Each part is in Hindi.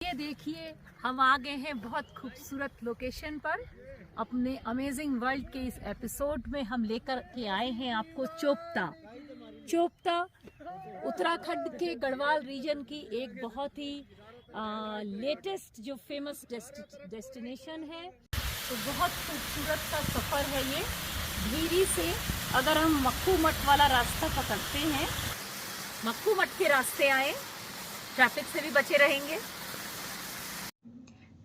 ये देखिए, हम आ गए हैं बहुत खूबसूरत लोकेशन पर। अपने अमेजिंग वर्ल्ड के इस एपिसोड में हम लेकर के आए हैं आपको चोपता उत्तराखंड के गढ़वाल रीजन की एक बहुत ही लेटेस्ट जो फेमस डेस्टिनेशन है। तो बहुत खूबसूरत सा सफ़र है ये। धीरी से अगर हम मक्खू मठ वाला रास्ता पकड़ते हैं, मक्खू मठ के रास्ते आए, ट्रैफिक से भी बचे रहेंगे।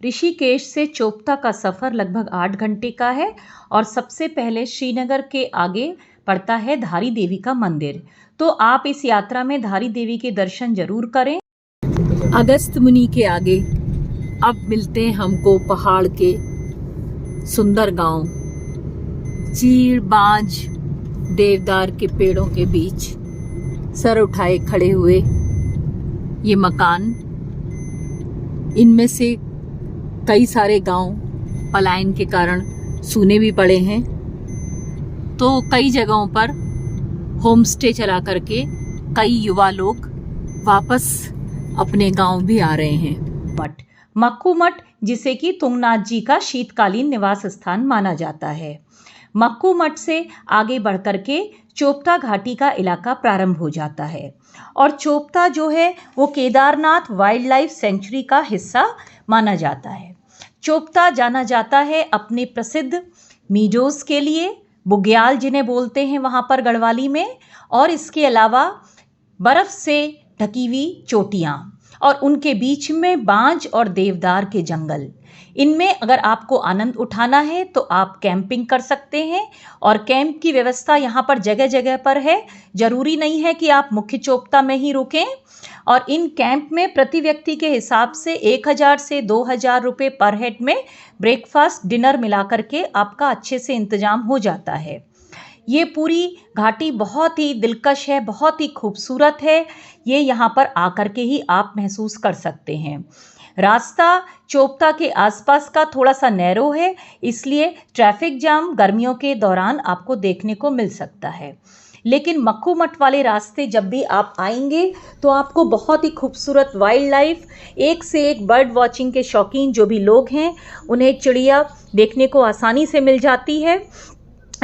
ऋषिकेश से चोपता का सफ़र लगभग 8 घंटे का है और सबसे पहले श्रीनगर के आगे पड़ता है धारी देवी का मंदिर। तो आप इस यात्रा में धारी देवी के दर्शन जरूर करें। अगस्त मुनि के आगे अब मिलते हैं हमको पहाड़ के सुंदर गांव, चीड़ बांज देवदार के पेड़ों के बीच सर उठाए खड़े हुए ये मकान। इनमें से कई सारे गांव पलायन के कारण सूने भी पड़े हैं, तो कई जगहों पर होम स्टे चला करके कई युवा लोग वापस अपने गांव भी आ रहे हैं। मक्खू मठ, जिसे कि तुंगनाथ जी का शीतकालीन निवास स्थान माना जाता है। मक्खू मठ से आगे बढ़कर के चोपता घाटी का इलाका प्रारंभ हो जाता है और चोपता जो है वो केदारनाथ वाइल्ड लाइफ सेंचुरी का हिस्सा माना जाता है। चोपता जाना जाता है अपने प्रसिद्ध मीडोज के लिए, बुग्याल जिन्हें बोलते हैं वहाँ पर गढ़वाली में, और इसके अलावा बर्फ़ से ढकी हुई चोटियाँ और उनके बीच में बांज और देवदार के जंगल। इनमें अगर आपको आनंद उठाना है तो आप कैंपिंग कर सकते हैं और कैंप की व्यवस्था यहाँ पर जगह जगह पर है। ज़रूरी नहीं है कि आप मुख्य चोपता में ही रुकें। और इन कैंप में प्रति व्यक्ति के हिसाब से 1000 से 2000 रुपये पर हेड में ब्रेकफास्ट डिनर मिला करके आपका अच्छे से इंतजाम हो जाता है। ये पूरी घाटी बहुत ही दिलकश है, बहुत ही खूबसूरत है। ये यहाँ पर आकर के ही आप महसूस कर सकते हैं। रास्ता चोपता के आसपास का थोड़ा सा नैरो है, इसलिए ट्रैफिक जाम गर्मियों के दौरान आपको देखने को मिल सकता है। लेकिन मक्खू मठ वाले रास्ते जब भी आप आएंगे तो आपको बहुत ही खूबसूरत वाइल्ड लाइफ, एक से एक बर्ड वॉचिंग के शौकीन जो भी लोग हैं उन्हें चिड़िया देखने को आसानी से मिल जाती है।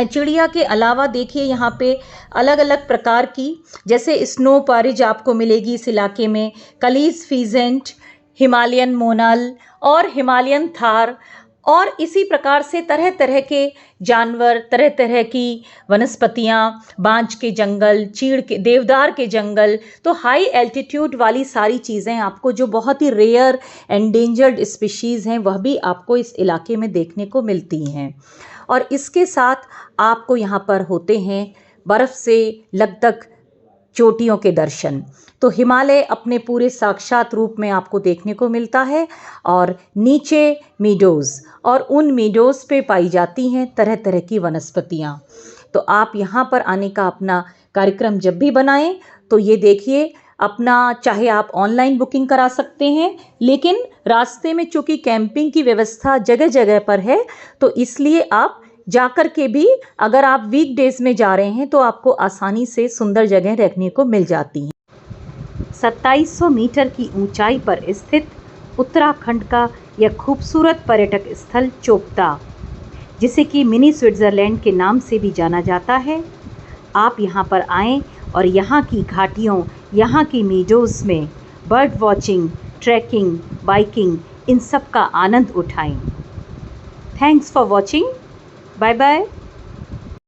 चिड़िया के अलावा देखिए यहाँ पे अलग अलग प्रकार की, जैसे स्नो पारिज आपको मिलेगी इस इलाके में, कलीज फीजेंट, हिमालयन मोनल और हिमालयन थार, और इसी प्रकार से तरह तरह के जानवर, तरह तरह की वनस्पतियाँ, बांज के जंगल, चीड़ के, देवदार के जंगल। तो हाई एल्टीट्यूड वाली सारी चीज़ें आपको, जो बहुत ही रेयर एंडेंजर्ड स्पीशीज़ हैं, वह भी आपको इस इलाके में देखने को मिलती हैं। और इसके साथ आपको यहाँ पर होते हैं बर्फ़ से लकदक चोटियों के दर्शन। तो हिमालय अपने पूरे साक्षात रूप में आपको देखने को मिलता है और नीचे मीडोज़, और उन मीडोज़ पे पाई जाती हैं तरह तरह की वनस्पतियाँ। तो आप यहाँ पर आने का अपना कार्यक्रम जब भी बनाएं तो ये देखिए, अपना चाहे आप ऑनलाइन बुकिंग करा सकते हैं, लेकिन रास्ते में चूँकि कैंपिंग की व्यवस्था जगह जगह पर है तो इसलिए आप जाकर के भी, अगर आप वीकडेज में जा रहे हैं तो आपको आसानी से सुंदर जगह देखने को मिल जाती हैं। 2700 मीटर की ऊंचाई पर स्थित उत्तराखंड का यह खूबसूरत पर्यटक स्थल चोपता, जिसे कि मिनी स्विट्ज़रलैंड के नाम से भी जाना जाता है, आप यहाँ पर आएँ और यहाँ की घाटियों, यहाँ की मीडोज़ में बर्ड वॉचिंग, ट्रैकिंग, बाइकिंग, इन सब का आनंद उठाएं। Thanks for watching. Bye bye.